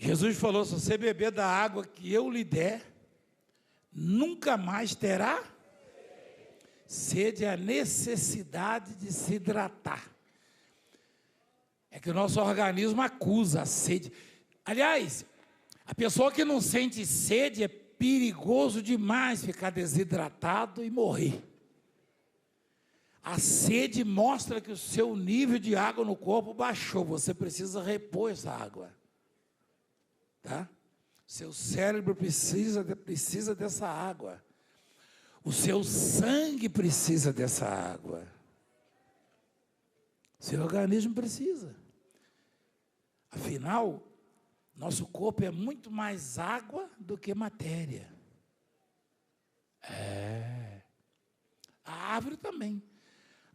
Jesus falou: se você beber da água que eu lhe der, nunca mais terá sede. É a necessidade de se hidratar. É que o nosso organismo acusa a sede. Aliás, a pessoa que não sente sede, é perigoso demais ficar desidratado e morrer. A sede mostra que o seu nível de água no corpo baixou. Você precisa repor essa água. Tá? Seu cérebro precisa dessa água. O seu sangue precisa dessa água. Seu organismo precisa. Afinal, nosso corpo é muito mais água do que matéria. A árvore também.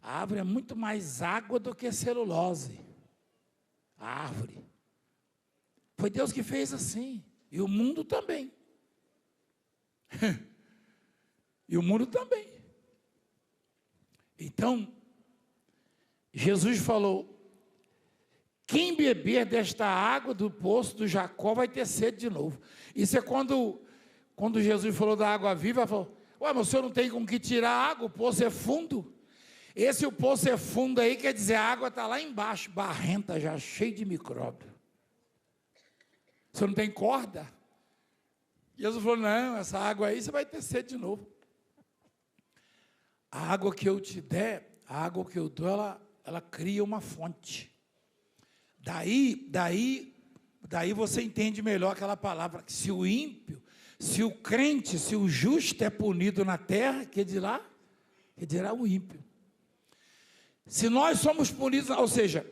A árvore é muito mais água do que celulose. A árvore. Foi Deus que fez assim. E o mundo também. E o mundo também. Então, Jesus falou: quem beber desta água do poço do Jacó vai ter sede de novo. Isso é quando Jesus falou da água viva, ele falou: ué, mas o senhor não tem com que tirar a água, o poço é fundo. O poço é fundo aí, quer dizer, a água está lá embaixo, barrenta já, cheia de micróbio. Você não tem corda? Jesus falou: não, essa água aí você vai ter sede de novo. A água que eu te der, a água que eu dou, ela cria uma fonte. Daí você entende melhor aquela palavra, que se o ímpio, se o crente, se o justo é punido na terra, que dirá o ímpio. Se nós somos punidos, ou seja,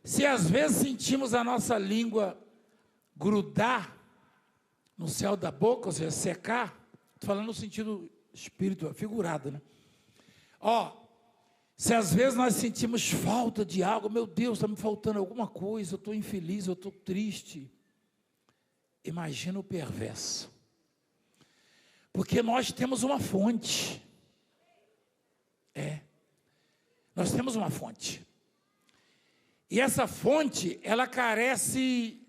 se às vezes sentimos a nossa língua grudar no céu da boca, ou seja, secar, estou falando no sentido espiritual, figurado, né? Se às vezes nós sentimos falta de algo, meu Deus, está me faltando alguma coisa, eu estou infeliz, eu estou triste. Imagina o perverso. Porque nós temos uma fonte. Nós temos uma fonte. E essa fonte, ela carece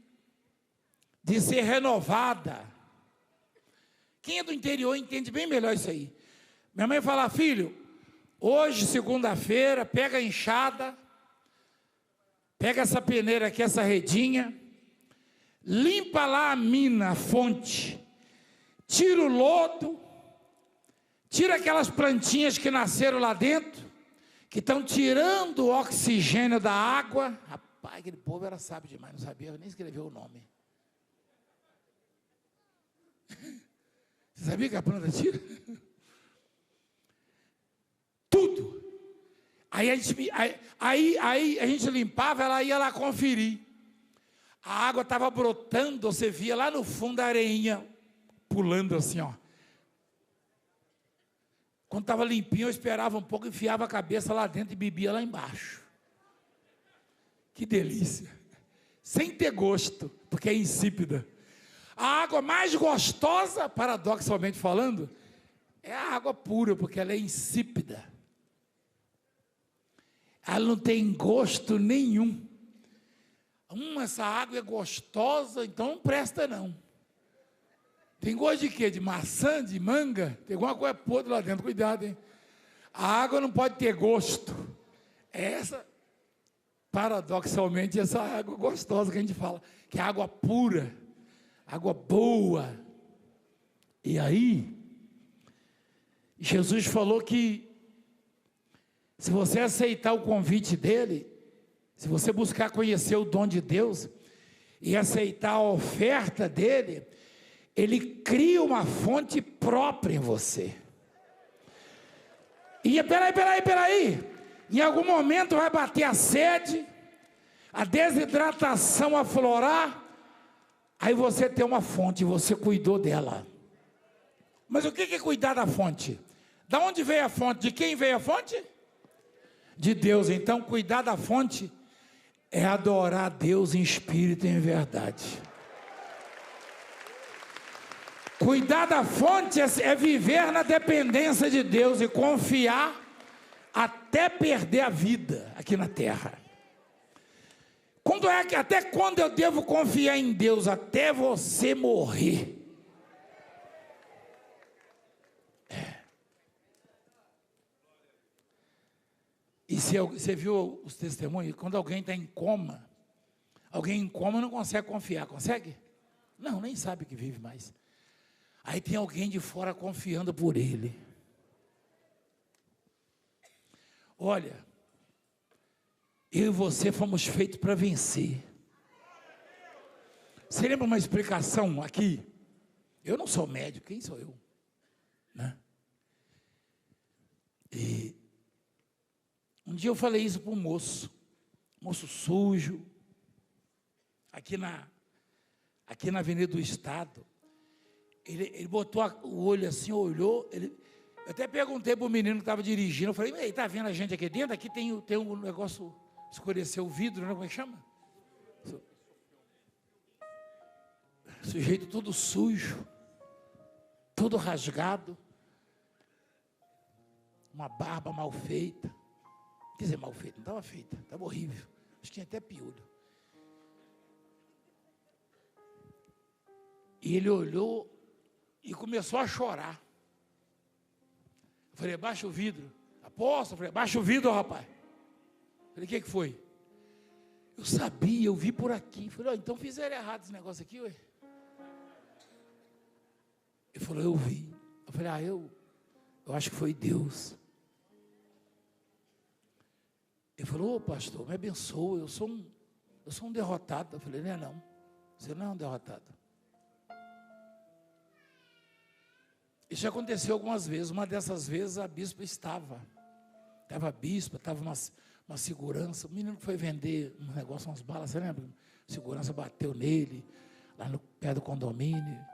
de ser renovada. Quem é do interior entende bem melhor isso aí. Minha mãe fala: filho, hoje, segunda-feira, pega a enxada, pega essa peneira aqui, essa redinha, limpa lá a mina, a fonte, tira o lodo, tira aquelas plantinhas que nasceram lá dentro, que estão tirando o oxigênio da água. Rapaz, aquele povo era sábio demais, não sabia nem escrever o nome. Você sabia que a planta tira? Tudo. Aí a gente limpava, ela ia lá conferir. A água estava brotando, você via lá no fundo a areinha pulando assim, ó. Quando estava limpinho, eu esperava um pouco, enfiava a cabeça lá dentro e bebia lá embaixo. Que delícia. Sem ter gosto, porque é insípida. A água mais gostosa, paradoxalmente falando, é a água pura, porque ela é insípida. Ela não tem gosto nenhum. Essa água é gostosa, então não presta não. Tem gosto de quê? De maçã, de manga? Tem alguma coisa podre lá dentro, cuidado, hein? A água não pode ter gosto. Paradoxalmente, essa água gostosa que a gente fala, que é água pura, água boa. E aí, Jesus falou que se você aceitar o convite dele, se você buscar conhecer o dom de Deus e aceitar a oferta dele, ele cria uma fonte própria em você. E peraí. Em algum momento vai bater a sede, a desidratação aflorar, aí você tem uma fonte, você cuidou dela. Mas o que é cuidar da fonte? Da onde veio a fonte? De quem veio a fonte? De Deus. Então, cuidar da fonte é adorar a Deus em espírito e em verdade. Cuidar da fonte é viver na dependência de Deus e confiar até perder a vida aqui na terra. Quando é que até quando eu devo confiar em Deus? Até você morrer. E você viu os testemunhos? Quando alguém está em coma, alguém em coma não consegue confiar, consegue? Não, nem sabe que vive mais. Aí tem alguém de fora confiando por ele. Olha, eu e você fomos feitos para vencer. Você lembra uma explicação aqui? Eu não sou médico, quem sou eu? Né? E um dia eu falei isso para um moço sujo, aqui na Avenida do Estado. Ele botou o olho assim, olhou, eu até perguntei para o menino que estava dirigindo, eu falei, ei, está vendo a gente aqui dentro? Aqui tem um negócio, escureceu o vidro, né? Como é que chama? Sujeito todo sujo, todo rasgado, uma barba mal feita. Quer dizer, mal feita, não estava feita, estava horrível. Acho que tinha até piolho. E ele olhou e começou a chorar. Eu falei, baixa o vidro. Apóstolo, eu falei, baixa o vidro, rapaz. Eu falei, o que foi? Eu sabia, eu vi por aqui. Eu falei, então fizeram errado esse negócio aqui, ué. Ele falou, eu vi. Eu falei, eu acho que foi Deus. Ele falou, ô pastor, me abençoa, eu sou um derrotado. Eu falei, não, você não é um derrotado. Isso já aconteceu algumas vezes. Uma dessas vezes a bispa estava a bispa, estava uma segurança, o menino que foi vender um negócio, umas balas, você lembra? A segurança bateu nele, lá no pé do condomínio.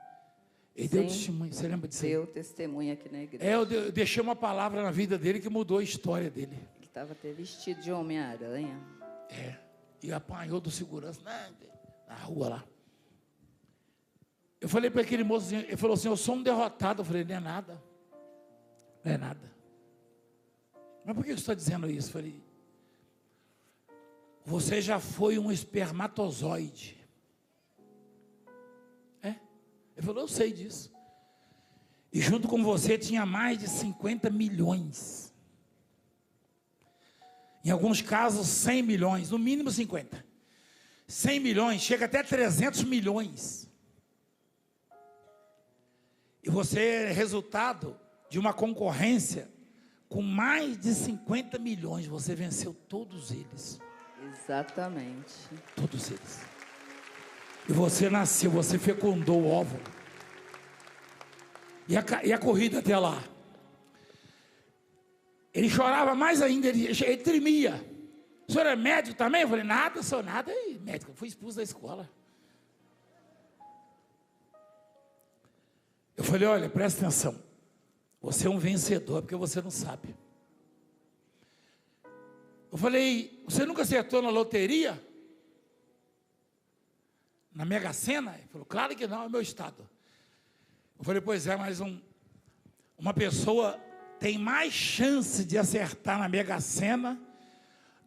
Ele deu testemunho, você lembra disso? Deu testemunho aqui na igreja. Eu deixei uma palavra na vida dele que mudou a história dele. Ele estava até vestido de Homem-Aranha. E apanhou do segurança na rua lá. Eu falei para aquele moço, ele falou assim, eu sou um derrotado. Eu falei, não é nada. Não é nada. Mas por que você está dizendo isso? Eu falei, você já foi um espermatozoide. Ele falou, eu sei disso. E junto com você tinha mais de 50 milhões. Em alguns casos, 100 milhões, no mínimo 50. 100 milhões, chega até 300 milhões. E você é resultado de uma concorrência com mais de 50 milhões. Você venceu todos eles. Exatamente. Todos eles. E você nasceu, você fecundou o óvulo. E a corrida até lá. Ele chorava mais ainda, ele tremia. O senhor é médico também? Eu falei, nada, sou nada. E médico, eu fui expulso da escola. Eu falei, olha, presta atenção. Você é um vencedor, porque você não sabe. Eu falei, você nunca acertou na loteria? Na Mega Sena? Ele falou, claro que não, é meu estado. Eu falei, pois é, mas uma pessoa tem mais chance de acertar na Mega Sena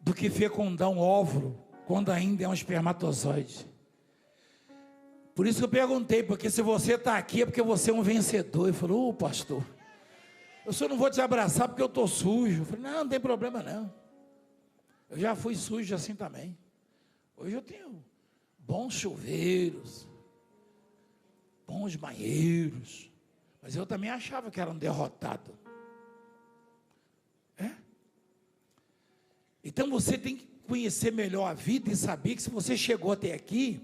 do que fecundar um óvulo, quando ainda é um espermatozoide. Por isso que eu perguntei, porque se você está aqui é porque você é um vencedor. Ele falou, pastor, eu só não vou te abraçar porque eu estou sujo. Eu falei, não tem problema não. Eu já fui sujo assim também. Hoje eu tenho bons chuveiros, bons banheiros, mas eu também achava que era um derrotado. Então você tem que conhecer melhor a vida e saber que se você chegou até aqui,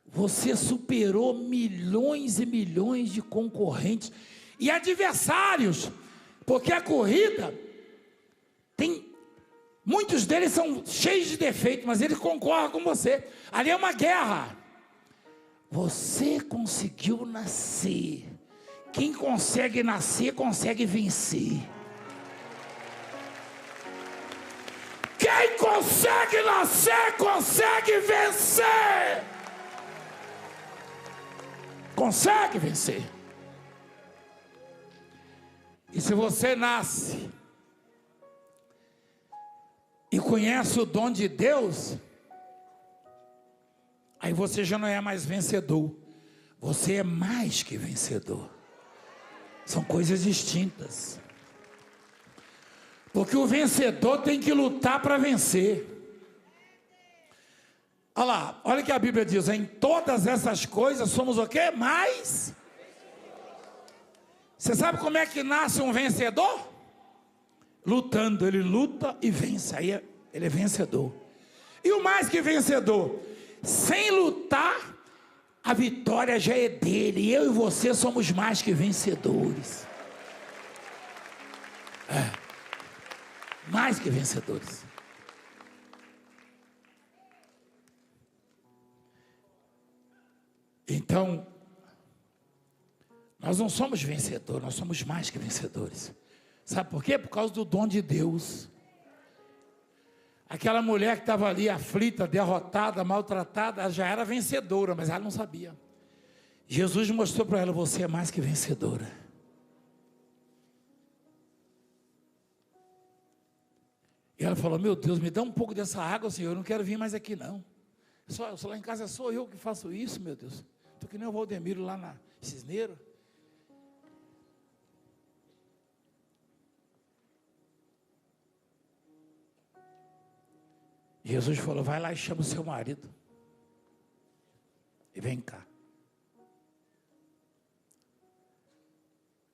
você superou milhões e milhões de concorrentes e adversários, porque a corrida tem... Muitos deles são cheios de defeitos, mas eles concorrem com você. Ali é uma guerra. Você conseguiu nascer. Quem consegue nascer, consegue vencer. Quem consegue nascer, consegue vencer. Consegue vencer. E se você nasce e conhece o dom de Deus, aí você já não é mais vencedor. Você é mais que vencedor. São coisas distintas. Porque o vencedor tem que lutar para vencer. Olha lá, olha o que a Bíblia diz: em todas essas coisas somos o quê? Mais. Você sabe como é que nasce um vencedor? Lutando, ele luta e vence, aí ele é vencedor. E o mais que vencedor? Sem lutar, a vitória já é dele. Eu e você somos mais que vencedores. Mais que vencedores. Então, nós não somos vencedores, nós somos mais que vencedores. Sabe por quê? Por causa do dom de Deus. Aquela mulher que estava ali aflita, derrotada, maltratada, ela já era vencedora, mas ela não sabia. Jesus mostrou para ela: você é mais que vencedora. E ela falou: meu Deus, me dá um pouco dessa água, Senhor, eu não quero vir mais aqui não. Só lá em casa sou eu que faço isso, meu Deus. Estou que nem o Valdemiro lá na Cisneiro. Jesus falou: vai lá e chama o seu marido. E vem cá.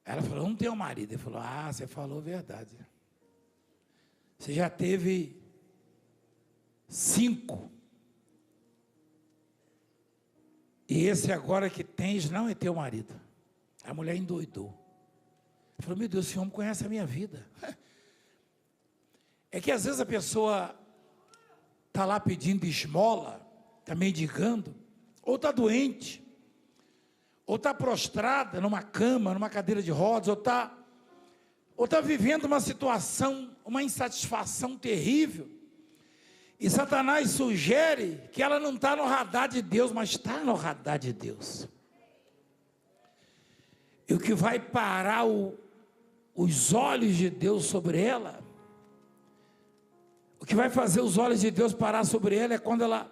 Ela falou: não tenho marido. Ele falou: ah, você falou a verdade. Você já teve 5. E esse agora que tens não é teu marido. A mulher endoidou. Ele falou: meu Deus, esse homem conhece a minha vida. É que às vezes a pessoa está lá pedindo esmola, está mendigando, ou está doente, ou está prostrada numa cama, numa cadeira de rodas, ou está vivendo uma situação, uma insatisfação terrível, e Satanás sugere que ela não está no radar de Deus, mas está no radar de Deus. E o que vai parar os olhos de Deus sobre ela, o que vai fazer os olhos de Deus parar sobre ela, é quando ela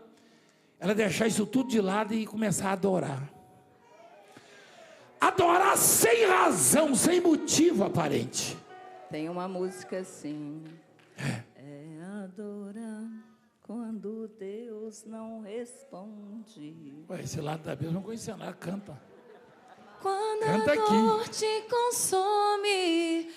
deixar isso tudo de lado e começar a adorar. Adorar sem razão, sem motivo aparente. Tem uma música assim. É adorar quando Deus não responde. Ué, esse lado da Bíblia não conhecia nada, canta. Quando Canta a dor te consome,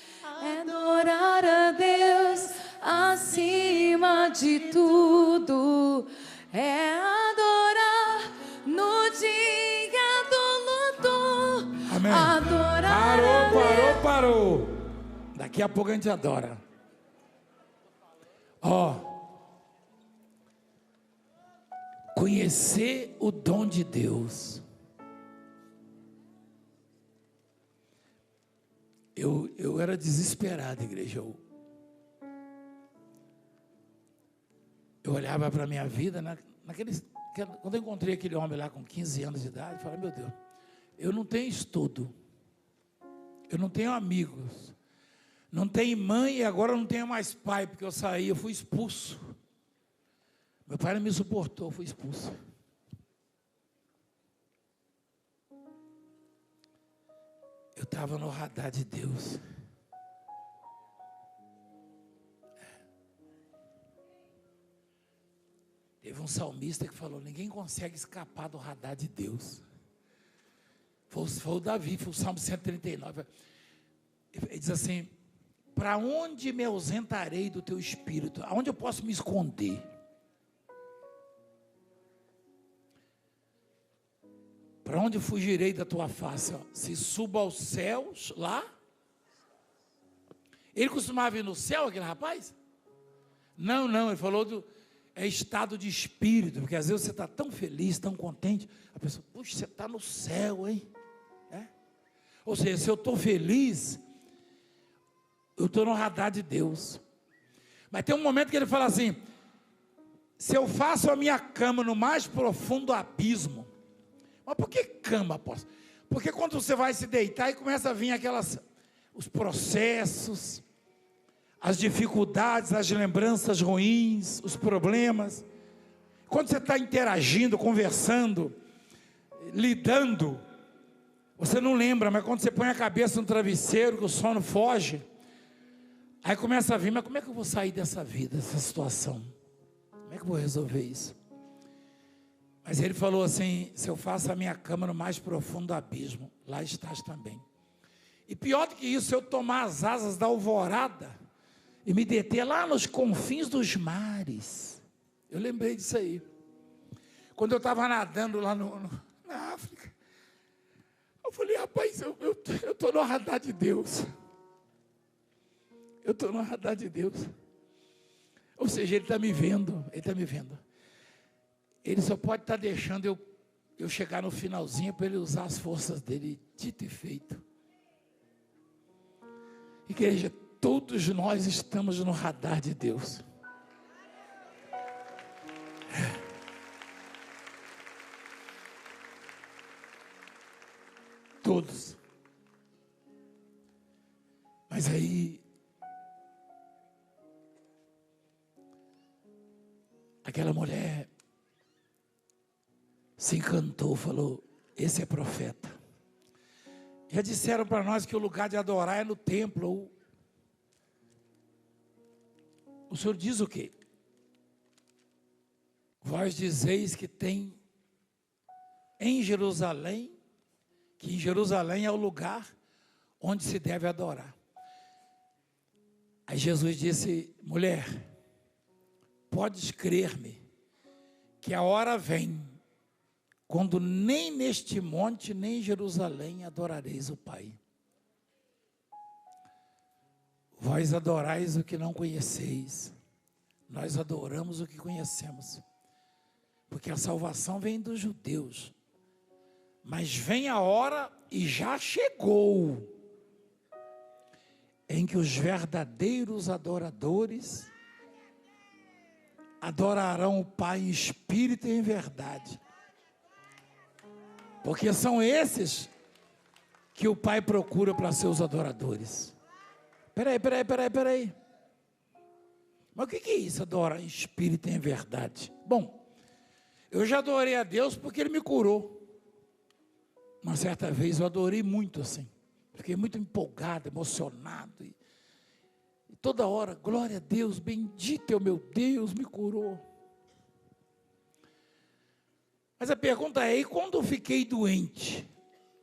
é adorar a Deus acima de tudo. É adorar no dia do luto. Amém. Adorar Parou. Daqui a pouco a gente adora. Conhecer o dom de Deus. Eu era desesperado, igreja. Eu olhava para a minha vida, quando eu encontrei aquele homem lá com 15 anos de idade, eu falei: meu Deus, eu não tenho estudo, eu não tenho amigos, não tenho mãe e agora eu não tenho mais pai, porque eu saí, eu fui expulso. Meu pai não me suportou, eu fui expulso. Eu estava no radar de Deus. Teve um salmista que falou: ninguém consegue escapar do radar de Deus. Foi o Davi, foi o Salmo 139. Ele diz assim: para onde me ausentarei do teu espírito? Aonde eu posso me esconder? Para onde fugirei da tua face? Se subo aos céus, lá. Ele costumava ir no céu, aquele rapaz? Não, ele falou é estado de espírito, porque às vezes você está tão feliz, tão contente, a pessoa: puxa, você está no céu, hein? Ou seja, se eu estou feliz, eu estou no radar de Deus. Mas tem um momento que ele fala assim: se eu faço a minha cama no mais profundo abismo. Mas por que cama, apóstolo? Porque quando você vai se deitar e começa a vir os processos, as dificuldades, as lembranças ruins, os problemas. Quando você está interagindo, conversando, lidando, você não lembra, mas quando você põe a cabeça no travesseiro, que o sono foge, aí começa a vir, mas como é que eu vou sair dessa vida, dessa situação? Como é que eu vou resolver isso? Mas ele falou assim: se eu faço a minha cama no mais profundo do abismo, lá estás também. E pior do que isso, se eu tomar as asas da alvorada e me deter lá nos confins dos mares. Eu lembrei disso aí. Quando eu estava nadando lá na África, eu falei: rapaz, eu estou no radar de Deus. Eu estou no radar de Deus. Ou seja, Ele está me vendo, Ele está me vendo. Ele só pode estar deixando eu chegar no finalzinho para Ele usar as forças dEle, dito e feito. Igreja, todos nós estamos no radar de Deus. Todos. Mas aí, aquela mulher se encantou, falou: esse é profeta. Já disseram para nós que o lugar de adorar é no templo. O Senhor diz o quê? Vós dizeis que tem em Jerusalém, que em Jerusalém é o lugar onde se deve adorar. Aí Jesus disse: mulher, podes crer-me, que a hora vem, quando nem neste monte, nem em Jerusalém adorareis o Pai. Vós adorais o que não conheceis, nós adoramos o que conhecemos, porque a salvação vem dos judeus, mas vem a hora, e já chegou, em que os verdadeiros adoradores adorarão o Pai em espírito e em verdade. Porque são esses que o Pai procura para seus adoradores. Peraí. Mas o que é isso, adorar em espírito e em verdade? Bom, eu já adorei a Deus porque Ele me curou. Uma certa vez eu adorei muito assim. Fiquei muito empolgado, emocionado. E toda hora, glória a Deus, bendito é o meu Deus, me curou. Mas a pergunta é: e quando eu fiquei doente?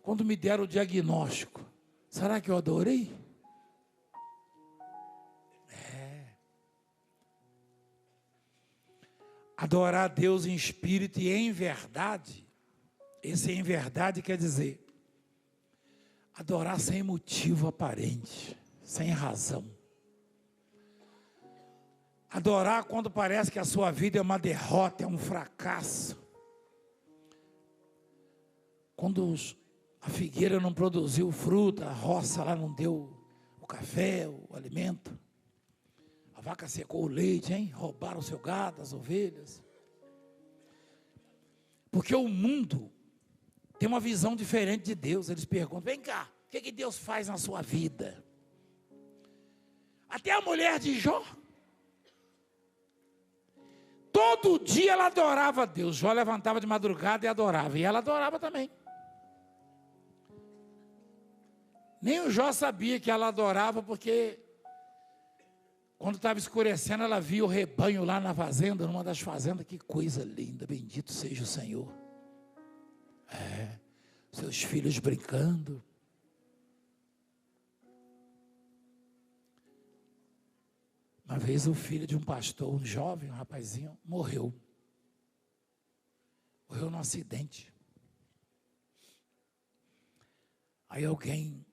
Quando me deram o diagnóstico, será que eu adorei? Adorar a Deus em espírito e em verdade. Esse em verdade quer dizer adorar sem motivo aparente, sem razão. Adorar quando parece que a sua vida é uma derrota, é um fracasso. Quando a figueira não produziu fruta, a roça lá não deu o café, o alimento. A vaca secou o leite, hein? Roubaram o seu gado, as ovelhas. Porque o mundo tem uma visão diferente de Deus. Eles perguntam: vem cá, o que Deus faz na sua vida? Até a mulher de Jó, todo dia ela adorava a Deus. Jó levantava de madrugada e adorava, e ela adorava também. Nem o Jó sabia que ela adorava, porque quando estava escurecendo, ela via o rebanho lá na fazenda, numa das fazendas. Que coisa linda, bendito seja o Senhor. Seus filhos brincando. Uma vez o filho de um pastor, um jovem, um rapazinho, morreu. Morreu num acidente. Aí alguém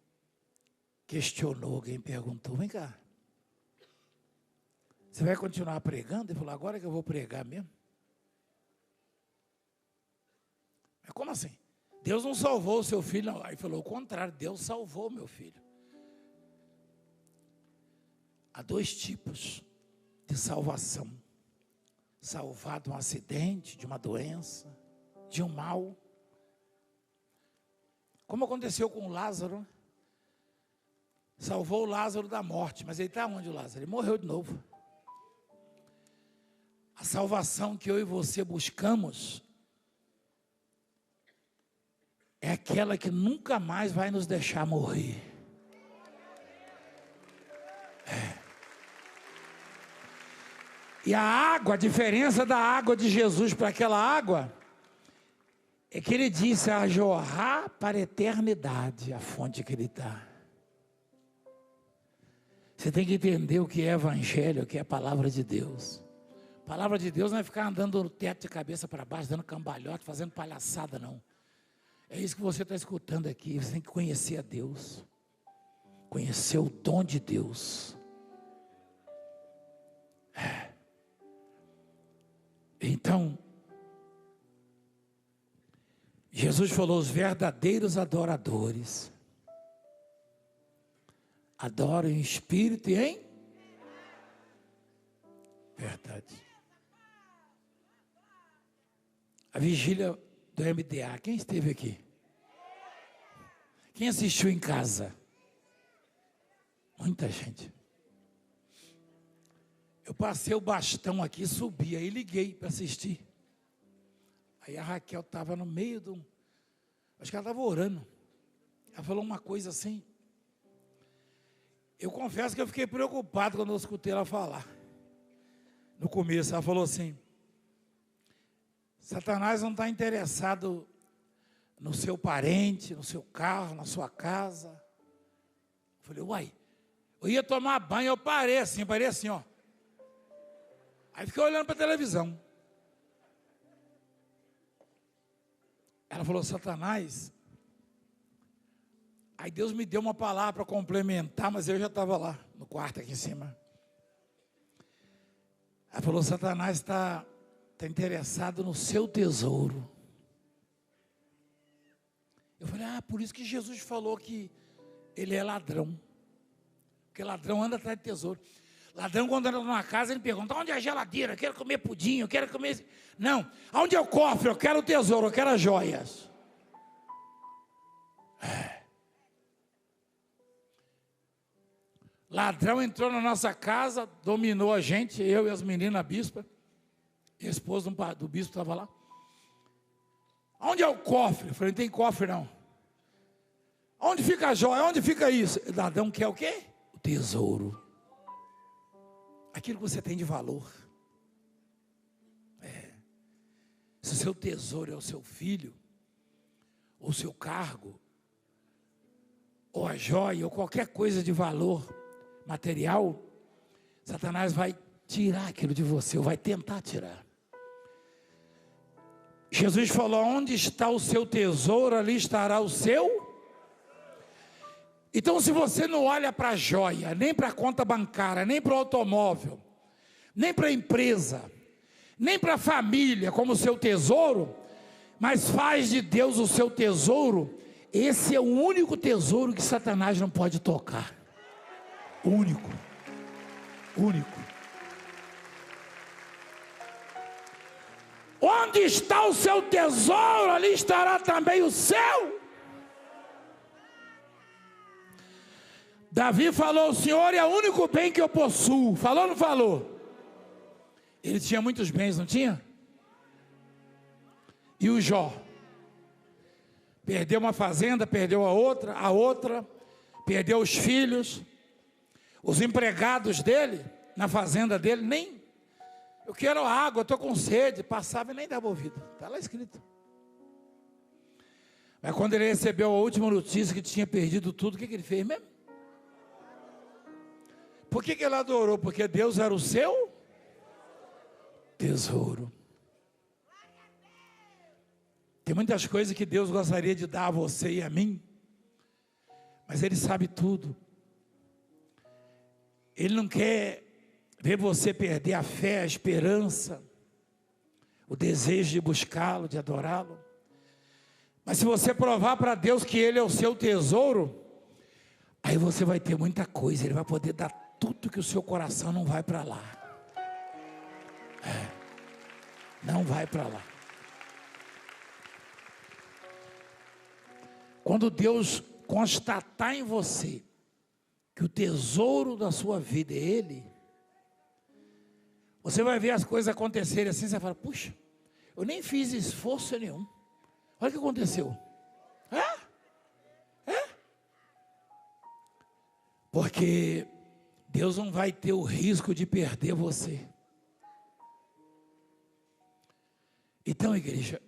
questionou, alguém perguntou: vem cá, você vai continuar pregando? Ele falou: agora que eu vou pregar mesmo. Mas como assim? Deus não salvou o seu filho? Não. Aí falou: o contrário, Deus salvou meu filho. Há dois tipos de salvação: salvado de um acidente, de uma doença, de um mal. Como aconteceu com Lázaro. Salvou o Lázaro da morte, mas ele está onde, o Lázaro? Ele morreu de novo. A salvação que eu e você buscamos é aquela que nunca mais vai nos deixar morrer. E a água, a diferença da água de Jesus para aquela água, é que ele disse a jorrar para a eternidade, a fonte que ele dá. Você tem que entender o que é evangelho, o que é a palavra de Deus. A palavra de Deus não é ficar andando no teto de cabeça para baixo, dando cambalhota, fazendo palhaçada, não. É isso que você está escutando aqui. Você tem que conhecer a Deus, conhecer o dom de Deus. Então, Jesus falou: os verdadeiros adoradores adoram em espírito e em verdade. A vigília do MDA, quem esteve aqui? Quem assistiu em casa? Muita gente. Eu passei o bastão aqui, subi, aí liguei para assistir. Aí a Raquel estava no meio do... Acho que ela estava orando. Ela falou uma coisa assim. Eu confesso que eu fiquei preocupado quando eu escutei ela falar. No começo, ela falou assim: Satanás não está interessado no seu parente, no seu carro, na sua casa. Eu falei: uai, eu ia tomar banho, eu parei assim, ó. Aí fiquei olhando para a televisão. Ela falou: Satanás. Aí Deus me deu uma palavra para complementar, mas eu já estava lá, no quarto aqui em cima. Ela falou: Satanás está interessado no seu tesouro. Eu falei: por isso que Jesus falou que ele é ladrão. Porque ladrão anda atrás de tesouro. Ladrão, quando entra numa casa, ele pergunta: onde é a geladeira? Eu quero comer pudim, eu quero comer... Não, onde é o cofre? Eu quero o tesouro, eu quero as joias. Ladrão entrou na nossa casa, dominou a gente, eu e as meninas, a bispa, e a esposa do bispo estava lá. Onde é o cofre? Eu falei: não tem cofre não. Onde fica a joia? Onde fica isso? O ladrão quer o quê? O tesouro. Aquilo que você tem de valor. Se o seu tesouro é o seu filho, ou o seu cargo, ou a joia, ou qualquer coisa de valor material, Satanás vai tirar aquilo de você, ou vai tentar tirar. Jesus falou: onde está o seu tesouro, ali estará o seu. Então, se você não olha para a joia, nem para a conta bancária, nem para o automóvel, nem para a empresa, nem para a família como seu tesouro, mas faz de Deus o seu tesouro, esse é o único tesouro que Satanás não pode tocar. Único. Onde está o seu tesouro, ali estará também o seu. Davi falou: o Senhor é o único bem que eu possuo. Falou ou não falou? Ele tinha muitos bens, não tinha? E o Jó? Perdeu uma fazenda, perdeu a outra, perdeu os filhos, os empregados dele, na fazenda dele, nem, eu quero água, estou com sede, passava e nem dava ouvido, está lá escrito. Mas quando ele recebeu a última notícia que tinha perdido tudo, o que ele fez mesmo? Por que ele adorou? Porque Deus era o seu tesouro. Tem muitas coisas que Deus gostaria de dar a você e a mim, mas Ele sabe tudo. Ele não quer ver você perder a fé, a esperança, o desejo de buscá-lo, de adorá-lo. Mas se você provar para Deus que Ele é o seu tesouro, aí você vai ter muita coisa. Ele vai poder dar tudo que o seu coração não vai para lá. Não vai para lá. Quando Deus constatar em você que o tesouro da sua vida é Ele, Você vai ver as coisas acontecerem assim, você fala, puxa, eu nem fiz esforço nenhum. Olha o que aconteceu. Porque Deus não vai ter o risco de perder você. Então, igreja,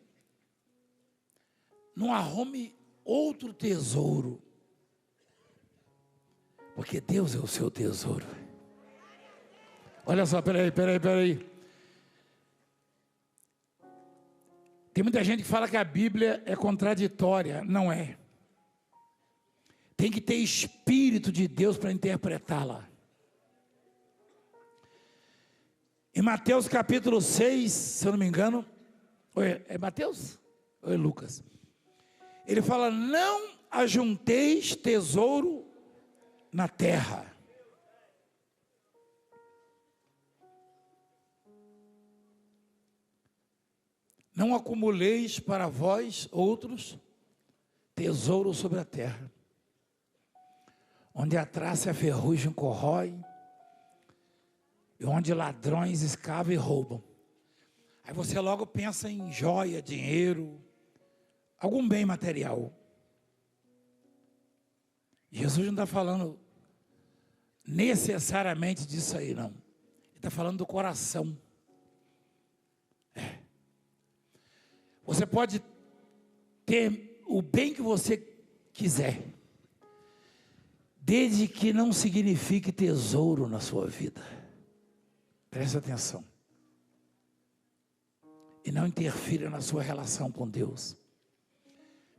não arrume outro tesouro, porque Deus é o seu tesouro. Olha só, peraí. Tem muita gente que fala que a Bíblia é contraditória. Não é. Tem que ter Espírito de Deus para interpretá-la. Em Mateus capítulo 6, se eu não me engano, é Mateus? Ou é Lucas? Ele fala, não ajunteis tesouro na terra. Não acumuleis para vós outros tesouros sobre a terra, onde a traça e a ferrugem corrói, e onde ladrões escavam e roubam. Aí você logo pensa em joia, dinheiro, algum bem material. Jesus não está falando necessariamente disso aí, não. Ele está falando do coração. Você pode ter o bem que você quiser, desde que não signifique tesouro na sua vida. Preste atenção. E não interfira na sua relação com Deus.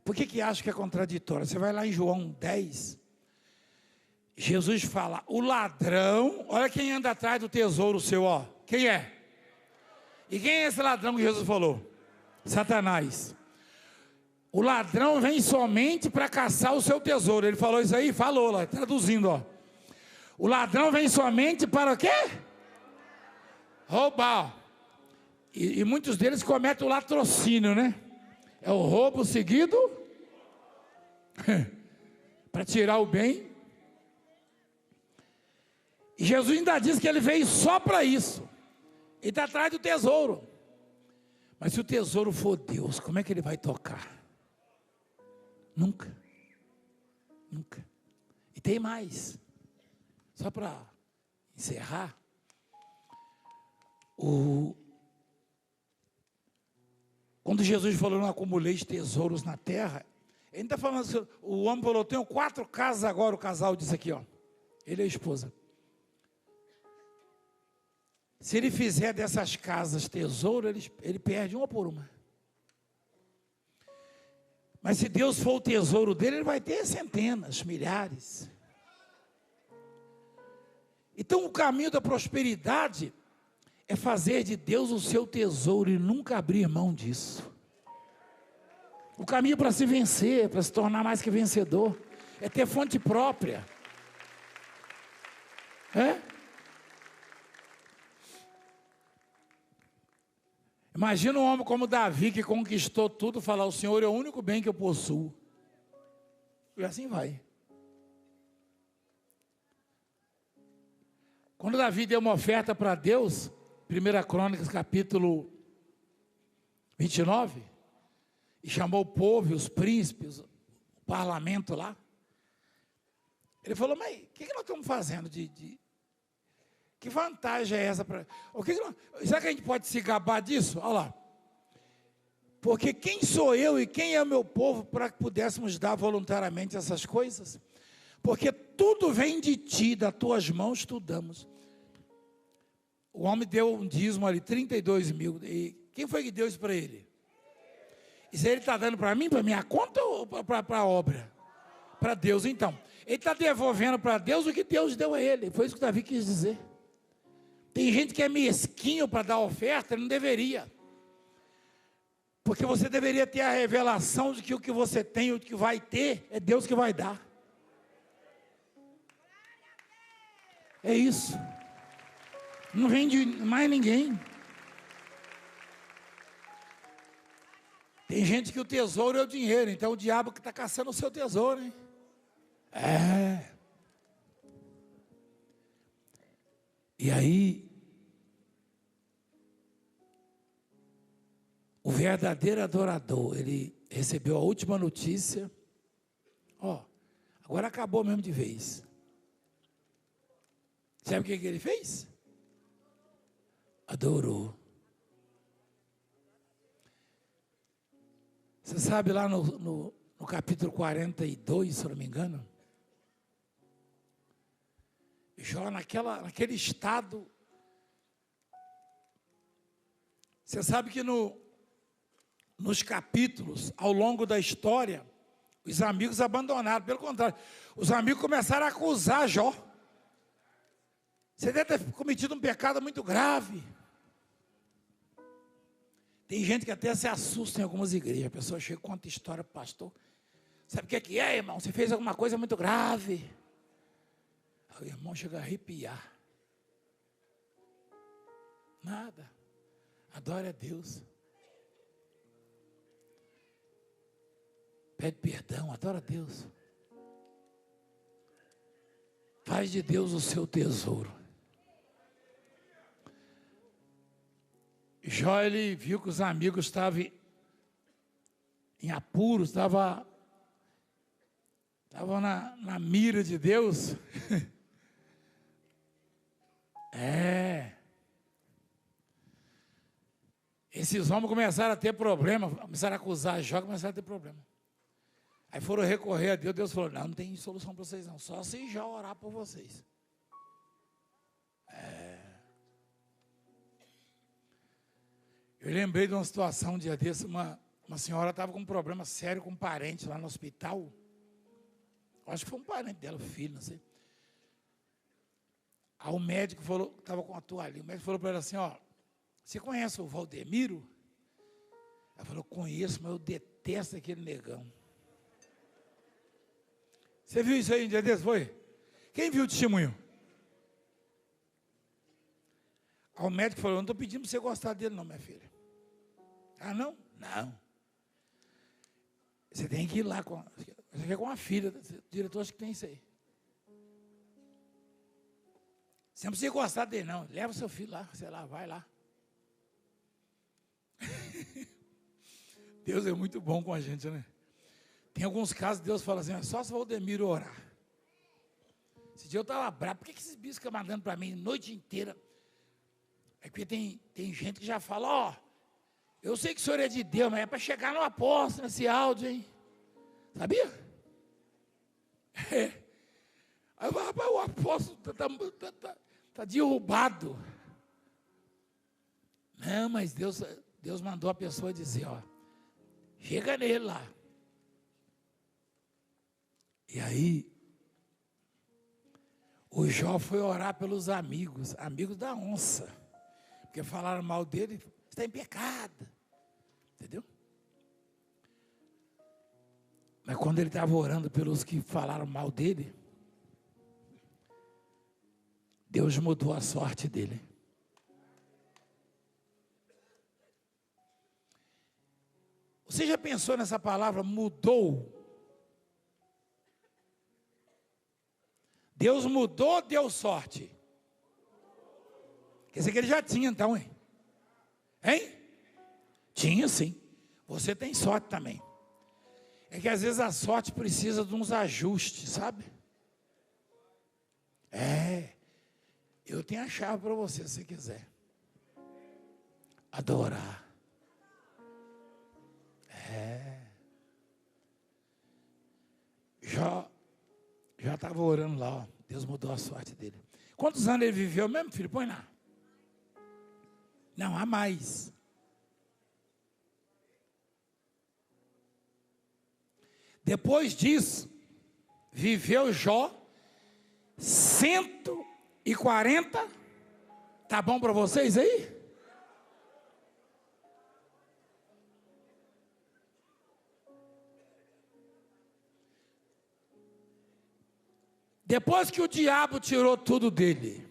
Por que acha que é contraditório? Você vai lá em João 10. Jesus fala, o ladrão, olha quem anda atrás do tesouro seu, ó. Quem é? E quem é esse ladrão que Jesus falou? Satanás. O ladrão vem somente para caçar o seu tesouro. Ele falou isso aí? Falou lá, traduzindo, ó. O ladrão vem somente para o quê? Roubar. E muitos deles cometem o latrocínio, né? É o roubo seguido para tirar o bem. E Jesus ainda diz que ele veio só para isso. Ele está atrás do tesouro. Mas se o tesouro for Deus, como é que ele vai tocar? Nunca. Nunca. E tem mais. Só para encerrar. Quando Jesus falou, não acumuleis tesouros na terra, ele está falando assim, o homem falou, tenho 4 casas agora, o casal disse aqui, ó. Ele e a esposa. Se ele fizer dessas casas tesouro, ele perde uma por uma. Mas se Deus for o tesouro dele, ele vai ter centenas, milhares. Então o caminho da prosperidade é fazer de Deus o seu tesouro e nunca abrir mão disso. O caminho para se vencer, para se tornar mais que vencedor, é ter fonte própria. Imagina um homem como Davi, que conquistou tudo, falar, o Senhor é o único bem que eu possuo. E assim vai. Quando Davi deu uma oferta para Deus, 1 Crônicas capítulo 29, e chamou o povo, os príncipes, o parlamento lá, ele falou, mas o que nós estamos fazendo que vantagem é essa? Será que a gente pode se gabar disso? Olha lá. Porque quem sou eu e quem é o meu povo para que pudéssemos dar voluntariamente essas coisas? Porque tudo vem de ti, das tuas mãos tu damos. O homem deu um dízimo ali, 32 mil. E quem foi que deu isso para ele? Isso ele está dando para mim, para minha conta ou para a obra? Para Deus, então. Ele está devolvendo para Deus o que Deus deu a ele. Foi isso que Davi quis dizer. Tem gente que é mesquinho para dar oferta, não deveria. Porque você deveria ter a revelação de que o que você tem, o que vai ter, é Deus que vai dar. É isso. Não vem de mais ninguém. Tem gente que o tesouro é o dinheiro, então o diabo que está caçando o seu tesouro, hein? E aí, O verdadeiro adorador, ele recebeu a última notícia. Agora acabou mesmo de vez. Sabe o que ele fez? Adorou. Você sabe lá no capítulo 42, se eu não me engano, Jó naquele estado. Você sabe que nos capítulos, ao longo da história, os amigos abandonaram. Pelo contrário, os amigos começaram a acusar Jó. Você deve ter cometido um pecado muito grave. Tem gente que até se assusta em algumas igrejas. A pessoa chega e conta história para o pastor. Sabe o que é, irmão? Você fez alguma coisa muito grave. O irmão chega a arrepiar. Nada. Adore a Deus. Pede perdão, adora a Deus. Faz de Deus o seu tesouro. Jó, ele viu que os amigos estavam em apuros, estavam na mira de Deus. Esses homens começaram a ter problema, começaram a acusar Jó, começaram a ter problema. Aí foram recorrer a Deus, Deus falou, não tem solução para vocês não, só se Jó orar por vocês. Eu lembrei de uma situação um dia desse, uma senhora estava com um problema sério com um parente lá no hospital. Acho que foi um parente dela, filho, não sei. Aí o médico falou, estava com a toalha, o médico falou para ela assim, você conhece o Valdemiro? Ela falou, conheço, mas eu detesto aquele negão. Você viu isso aí um dia desse, foi? Quem viu o testemunho? Aí o médico falou, não estou pedindo para você gostar dele não, minha filha. Ah, não? Não. Você tem que ir lá com a filha, o diretor acho que tem isso aí. Você não precisa gostar dele não, leva o seu filho lá, sei lá, vai lá. Deus é muito bom com a gente, né? Tem alguns casos, Deus fala assim, só se o Valdemiro orar. Esse dia eu estava bravo, por que esses bichos ficam mandando para mim a noite inteira? É porque tem gente que já fala, eu sei que o senhor é de Deus, mas é para chegar no apóstolo nesse áudio, hein? Sabia? Aí eu falo, rapaz, o apóstolo está derrubado. Não, mas Deus mandou a pessoa dizer, chega nele lá. E aí, o Jó foi orar pelos amigos da onça, porque falaram mal dele, está em pecado, entendeu? Mas quando ele estava orando pelos que falaram mal dele, Deus mudou a sorte dele. Você já pensou nessa palavra, mudou? Deus mudou, deu sorte. Quer dizer que ele já tinha então, hein? Tinha sim. Você tem sorte também. É que às vezes a sorte precisa de uns ajustes, sabe? Eu tenho a chave para você, se você quiser. Adorar. Já estava orando lá, Deus mudou a sorte dele. Quantos anos ele viveu mesmo, filho? Põe lá. Não, há mais. Depois disso, viveu Jó 140. Tá bom para vocês aí? Depois que o diabo tirou tudo dele,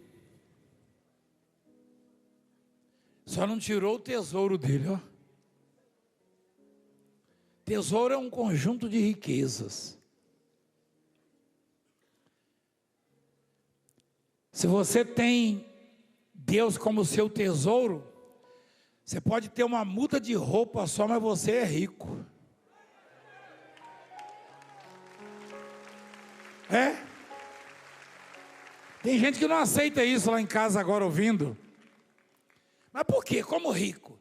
só não tirou o tesouro dele, Tesouro é um conjunto de riquezas. Se você tem Deus como seu tesouro, Você pode ter uma muda de roupa só, mas você é rico. É? Tem gente que não aceita isso lá em casa agora ouvindo. Mas por quê? Como rico?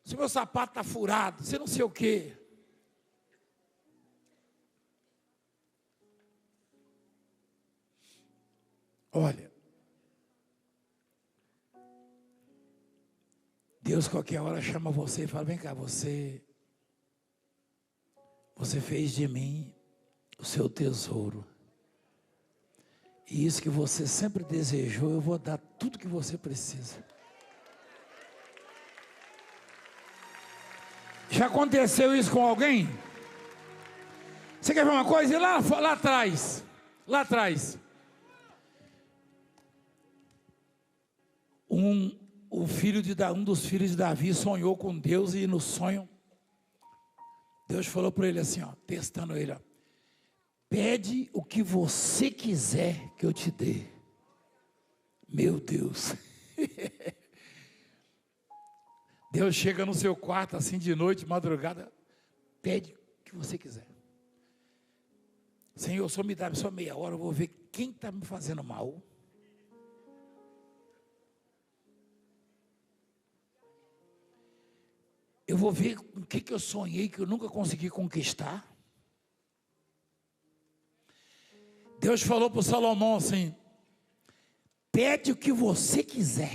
Se meu sapato está furado, você não sei o quê. Olha, Deus qualquer hora chama você e fala, vem cá, você fez de mim o seu tesouro. E isso que você sempre desejou, eu vou dar tudo que você precisa. Já aconteceu isso com alguém? Você quer ver uma coisa? E lá atrás, um dos filhos de Davi sonhou com Deus e no sonho, Deus falou para ele assim, ó, testando ele, ó, pede o que você quiser que eu te dê. Meu Deus. Deus chega no seu quarto assim de noite, madrugada, pede o que você quiser. Senhor, só me dá só meia hora, eu vou ver quem está me fazendo mal. Eu vou ver o que eu sonhei que eu nunca consegui conquistar. Deus falou para o Salomão assim, pede o que você quiser.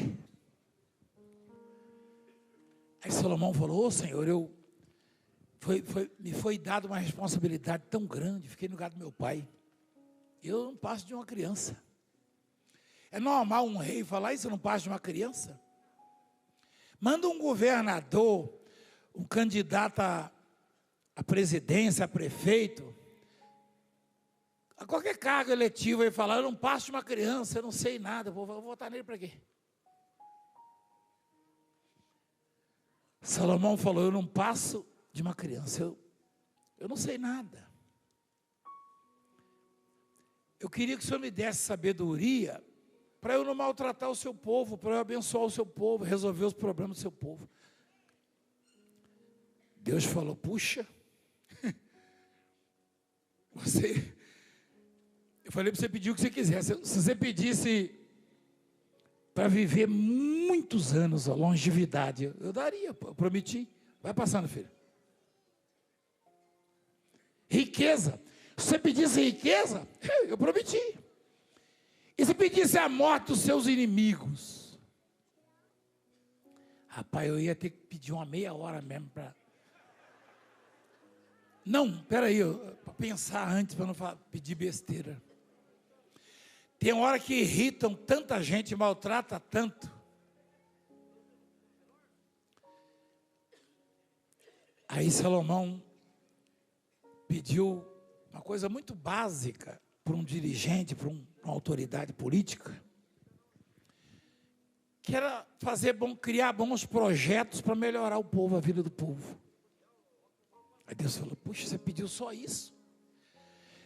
Aí Salomão falou, Senhor, me foi dada uma responsabilidade tão grande, fiquei no lugar do meu pai. Eu não passo de uma criança. É normal um rei falar isso, eu não passo de uma criança? Manda um governador, um candidato a presidência, a prefeito, a qualquer cargo eletivo, ele falar, eu não passo de uma criança, eu não sei nada, vou votar nele para quê? Salomão falou, eu não passo de uma criança, eu não sei nada. Eu queria que o Senhor me desse sabedoria para eu não maltratar o seu povo, para eu abençoar o seu povo, resolver os problemas do seu povo. Deus falou, puxa, eu falei para você pedir o que você quiser. Se você pedisse para viver muitos anos, a longevidade, eu daria, eu prometi. Vai passando, filho. Riqueza. Se você pedisse riqueza, eu prometi. E se pedisse a morte dos seus inimigos? Rapaz, eu ia ter que pedir uma meia hora mesmo para... Não, peraí, para pensar antes, para não pedir besteira. Tem hora que irritam tanta gente, maltrata tanto. Aí Salomão pediu uma coisa muito básica para um dirigente, para uma autoridade política, que era criar bons projetos para melhorar o povo, a vida do povo. Aí Deus falou, puxa, você pediu só isso?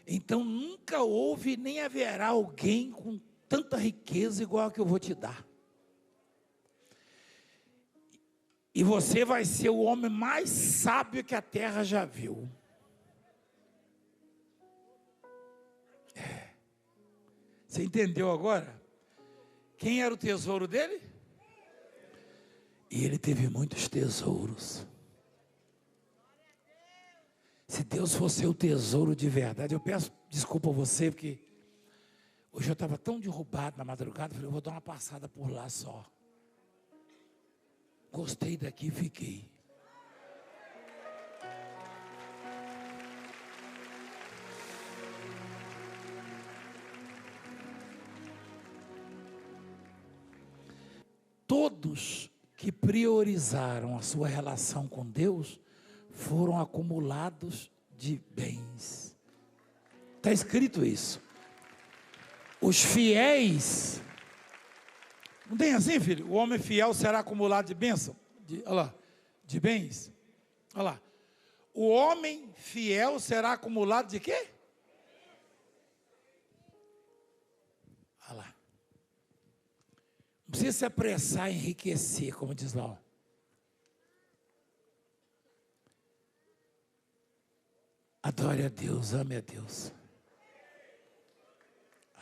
Então nunca houve nem haverá alguém com tanta riqueza igual a que eu vou te dar. E você vai ser o homem mais sábio que a terra já viu. Você entendeu agora? Quem era o tesouro dele? E ele teve muitos tesouros. Se Deus fosse o tesouro de verdade, eu peço desculpa a você, porque hoje eu estava tão derrubado na madrugada, falei, eu vou dar uma passada por lá só. Gostei daqui e fiquei. Todos que priorizaram a sua relação com Deus foram acumulados de bens. Está escrito isso. Os fiéis, não tem assim, filho? O homem fiel será acumulado de bênção, olha lá, de bens. Olha lá. O homem fiel será acumulado de quê? Olha lá. Não precisa se apressar a enriquecer, como diz lá. Ó. Adore a Deus, ame a Deus.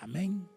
Amém?